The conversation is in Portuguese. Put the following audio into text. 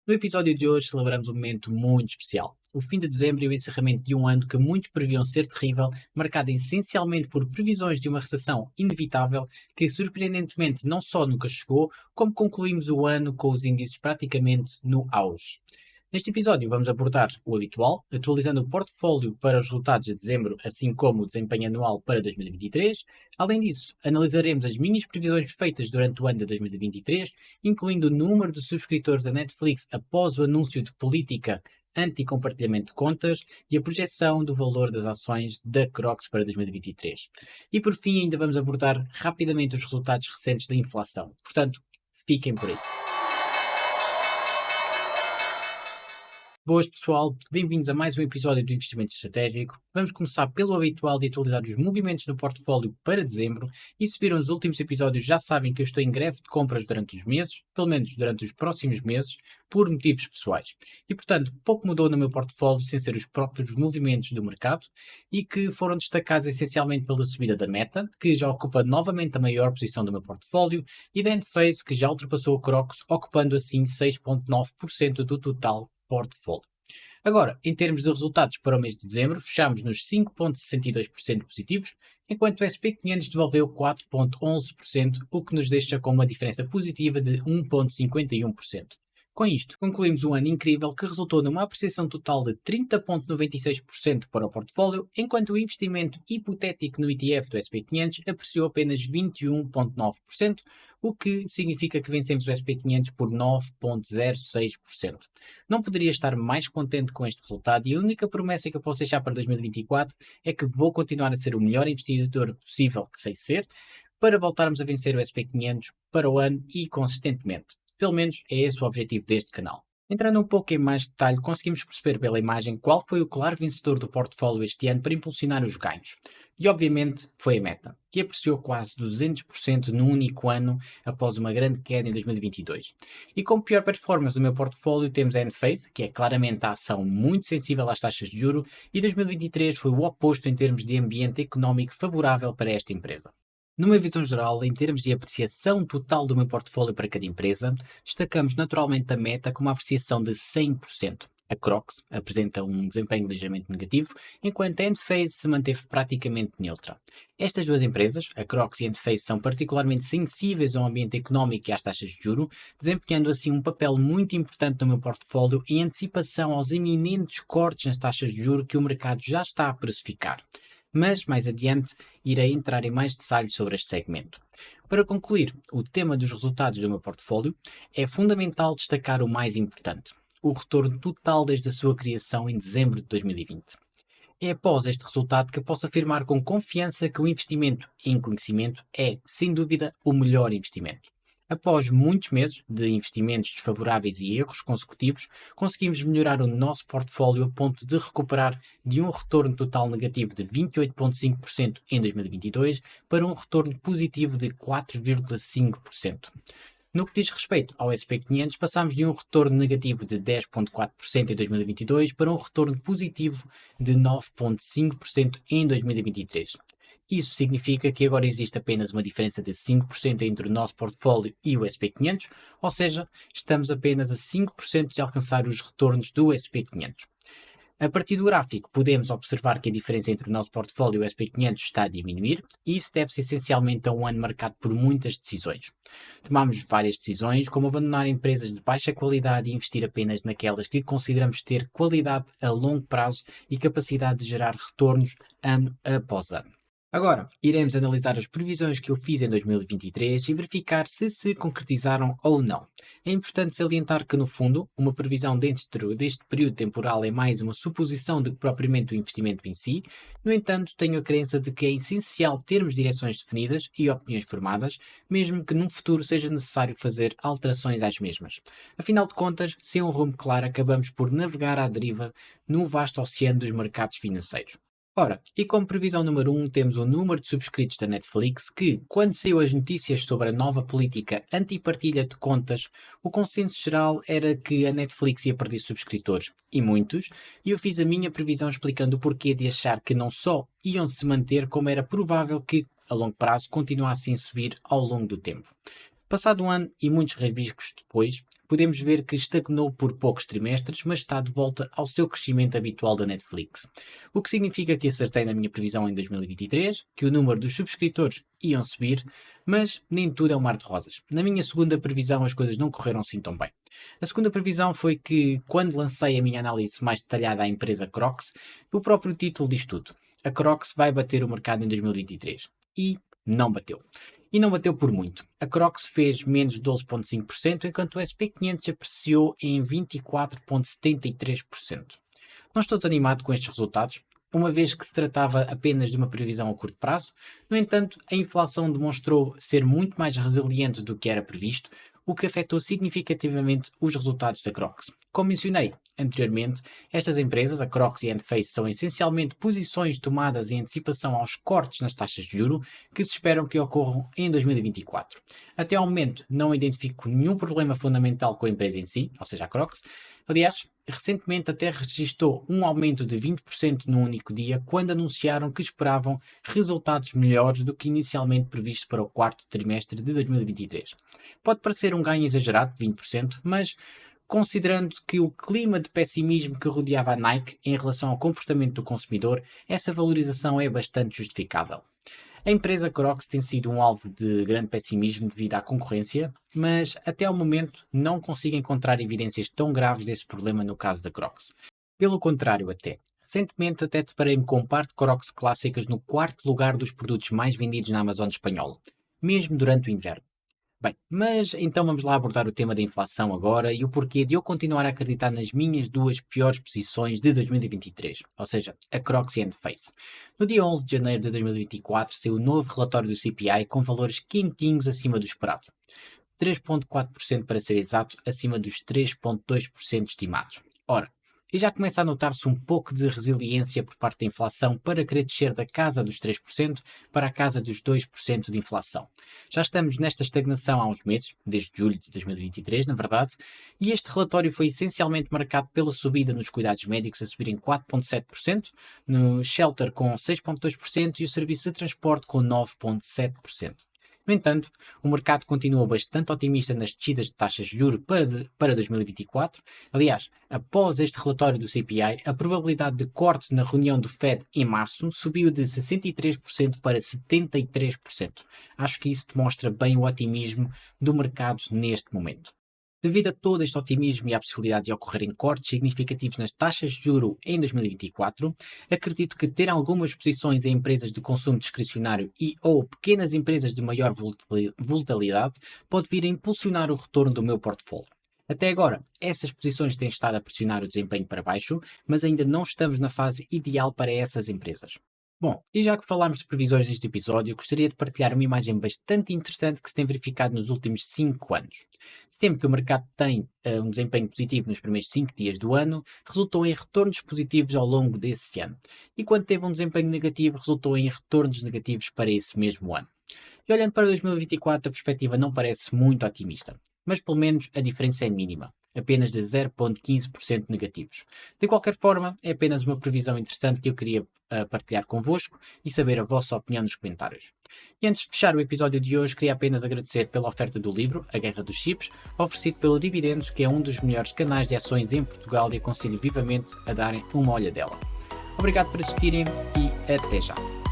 No episódio de hoje celebramos um momento muito especial. O fim de dezembro e o encerramento de um ano que muitos previam ser terrível, marcado essencialmente por previsões de uma recessão inevitável que surpreendentemente não só nunca chegou, como concluímos o ano com os índices praticamente no auge. Neste episódio vamos abordar o habitual, atualizando o portfólio para os resultados de dezembro, assim como o desempenho anual para 2023. Além disso, analisaremos as minis previsões feitas durante o ano de 2023, incluindo o número de subscritores da Netflix após o anúncio de política anti-compartilhamento de contas e a projeção do valor das ações da Crocs para 2023. E por fim, ainda vamos abordar rapidamente os resultados recentes da inflação. Portanto, fiquem por aí. Boas pessoal, bem-vindos a mais um episódio do Investimento Estratégico. Vamos começar pelo habitual de atualizar os movimentos no portfólio para dezembro e se viram os últimos episódios já sabem que eu estou em greve de compras durante os meses, pelo menos durante os próximos meses, por motivos pessoais. E portanto, pouco mudou no meu portfólio sem ser os próprios movimentos do mercado e que foram destacados essencialmente pela subida da Meta, que já ocupa novamente a maior posição do meu portfólio, e da Enphase, que já ultrapassou a Crocs, ocupando assim 6,9% do total portfólio. Agora, em termos de resultados para o mês de dezembro, fechamos nos 5,62% positivos, enquanto o SP500 devolveu 4,11%, o que nos deixa com uma diferença positiva de 1,51%. Com isto, concluímos um ano incrível que resultou numa apreciação total de 30,96% para o portfólio, enquanto o investimento hipotético no ETF do SP500 apreciou apenas 21,9%, o que significa que vencemos o SP500 por 9,06%. Não poderia estar mais contente com este resultado e a única promessa que eu posso deixar para 2024 é que vou continuar a ser o melhor investidor possível que sei ser, para voltarmos a vencer o SP500 para o ano e consistentemente. Pelo menos é esse o objetivo deste canal. Entrando um pouco em mais detalhe, conseguimos perceber pela imagem qual foi o claro vencedor do portfólio este ano para impulsionar os ganhos. E obviamente foi a Meta, que apreciou quase 200% num único ano após uma grande queda em 2022. E como pior performance do meu portfólio temos a Enphase, que é claramente a ação muito sensível às taxas de juros, e 2023 foi o oposto em termos de ambiente económico favorável para esta empresa. Numa visão geral, em termos de apreciação total do meu portfólio para cada empresa, destacamos naturalmente a Meta com uma apreciação de 100%. A Crocs apresenta um desempenho ligeiramente negativo, enquanto a Enphase se manteve praticamente neutra. Estas duas empresas, a Crocs e a Enphase, são particularmente sensíveis ao ambiente económico e às taxas de juros, desempenhando assim um papel muito importante no meu portfólio em antecipação aos iminentes cortes nas taxas de juros que o mercado já está a precificar. Mas, mais adiante, irei entrar em mais detalhes sobre este segmento. Para concluir o tema dos resultados do meu portfólio, é fundamental destacar o mais importante: o retorno total desde a sua criação em dezembro de 2020. É após este resultado que eu posso afirmar com confiança que o investimento em conhecimento é, sem dúvida, o melhor investimento. Após muitos meses de investimentos desfavoráveis e erros consecutivos, conseguimos melhorar o nosso portfólio a ponto de recuperar de um retorno total negativo de 28,5% em 2022 para um retorno positivo de 4,5%. No que diz respeito ao SP500, passamos de um retorno negativo de 10,4% em 2022 para um retorno positivo de 9,5% em 2023. Isso significa que agora existe apenas uma diferença de 5% entre o nosso portfólio e o SP500, ou seja, estamos apenas a 5% de alcançar os retornos do SP500. A partir do gráfico, podemos observar que a diferença entre o nosso portfólio e o SP500 está a diminuir, e isso deve-se essencialmente a um ano marcado por muitas decisões. Tomamos várias decisões, como abandonar empresas de baixa qualidade e investir apenas naquelas que consideramos ter qualidade a longo prazo e capacidade de gerar retornos ano após ano. Agora, iremos analisar as previsões que eu fiz em 2023 e verificar se se concretizaram ou não. É importante salientar que, no fundo, uma previsão dentro deste período temporal é mais uma suposição do que propriamente o investimento em si. No entanto, tenho a crença de que é essencial termos direções definidas e opiniões formadas, mesmo que num futuro seja necessário fazer alterações às mesmas. Afinal de contas, sem um rumo claro, acabamos por navegar à deriva no vasto oceano dos mercados financeiros. Ora, e como previsão número 1, temos o número de subscritos da Netflix que, quando saiu as notícias sobre a nova política anti-partilha de contas, o consenso geral era que a Netflix ia perder subscritores, e muitos, e eu fiz a minha previsão explicando o porquê de achar que não só iam se manter, como era provável que, a longo prazo, continuassem a subir ao longo do tempo. Passado um ano e muitos rabiscos depois, podemos ver que estagnou por poucos trimestres, mas está de volta ao seu crescimento habitual da Netflix. O que significa que acertei na minha previsão em 2023, que o número dos subscritores iam subir, mas nem tudo é um mar de rosas. Na minha segunda previsão as coisas não correram assim tão bem. A segunda previsão foi que, quando lancei a minha análise mais detalhada à empresa Crocs, o próprio título diz tudo. A Crocs vai bater o mercado em 2023. E não bateu. E não bateu por muito. A Crocs fez menos 12,5%, enquanto o SP500 apreciou em 24,73%. Não estou desanimado com estes resultados, uma vez que se tratava apenas de uma previsão a curto prazo. No entanto, a inflação demonstrou ser muito mais resiliente do que era previsto, o que afetou significativamente os resultados da Crocs. Como mencionei anteriormente, estas empresas, a Crocs e a Face, são essencialmente posições tomadas em antecipação aos cortes nas taxas de juros que se esperam que ocorram em 2024. Até ao momento, não identifico nenhum problema fundamental com a empresa em si, ou seja, a Crocs. Aliás, recentemente até registrou um aumento de 20% num único dia, quando anunciaram que esperavam resultados melhores do que inicialmente previsto para o quarto trimestre de 2023. Pode parecer um ganho exagerado de 20%, mas considerando que o clima de pessimismo que rodeava a Nike em relação ao comportamento do consumidor, essa valorização é bastante justificável. A empresa Crocs tem sido um alvo de grande pessimismo devido à concorrência, mas até ao momento não consigo encontrar evidências tão graves desse problema no caso da Crocs. Pelo contrário até. Recentemente até deparei-me com um par de Crocs clássicas no quarto lugar dos produtos mais vendidos na Amazon espanhola, mesmo durante o inverno. Bem, mas então vamos lá abordar o tema da inflação agora e o porquê de eu continuar a acreditar nas minhas duas piores posições de 2023, ou seja, a Crocs e a Face. No dia 11 de janeiro de 2024 saiu o novo relatório do CPI com valores quentinhos acima do esperado. 3,4% para ser exato, acima dos 3,2% estimados. Ora, e já começa a notar-se um pouco de resiliência por parte da inflação para querer descer da casa dos 3% para a casa dos 2% de inflação. Já estamos nesta estagnação há uns meses, desde julho de 2023, na verdade, e este relatório foi essencialmente marcado pela subida nos cuidados médicos a subir em 4,7%, no shelter com 6,2% e o serviço de transporte com 9,7%. No entanto, o mercado continua bastante otimista nas descidas de taxas de juros para 2024. Aliás, após este relatório do CPI, a probabilidade de corte na reunião do Fed em março subiu de 63% para 73%. Acho que isso demonstra bem o otimismo do mercado neste momento. Devido a todo este otimismo e à possibilidade de ocorrerem cortes significativos nas taxas de juros em 2024, acredito que ter algumas posições em empresas de consumo discricionário e ou pequenas empresas de maior volatilidade pode vir a impulsionar o retorno do meu portfólio. Até agora, essas posições têm estado a pressionar o desempenho para baixo, mas ainda não estamos na fase ideal para essas empresas. Bom, e já que falámos de previsões neste episódio, gostaria de partilhar uma imagem bastante interessante que se tem verificado nos últimos 5 anos. Sempre que o mercado tem um desempenho positivo nos primeiros 5 dias do ano, resultou em retornos positivos ao longo desse ano. E quando teve um desempenho negativo, resultou em retornos negativos para esse mesmo ano. E olhando para 2024, a perspectiva não parece muito otimista, mas pelo menos a diferença é mínima, apenas de 0,15% negativos. De qualquer forma, é apenas uma previsão interessante que eu queria partilhar convosco e saber a vossa opinião nos comentários. E antes de fechar o episódio de hoje, queria apenas agradecer pela oferta do livro A Guerra dos Chips, oferecido pelo Dividendos, que é um dos melhores canais de ações em Portugal e aconselho vivamente a darem uma olhadela. Obrigado por assistirem e até já!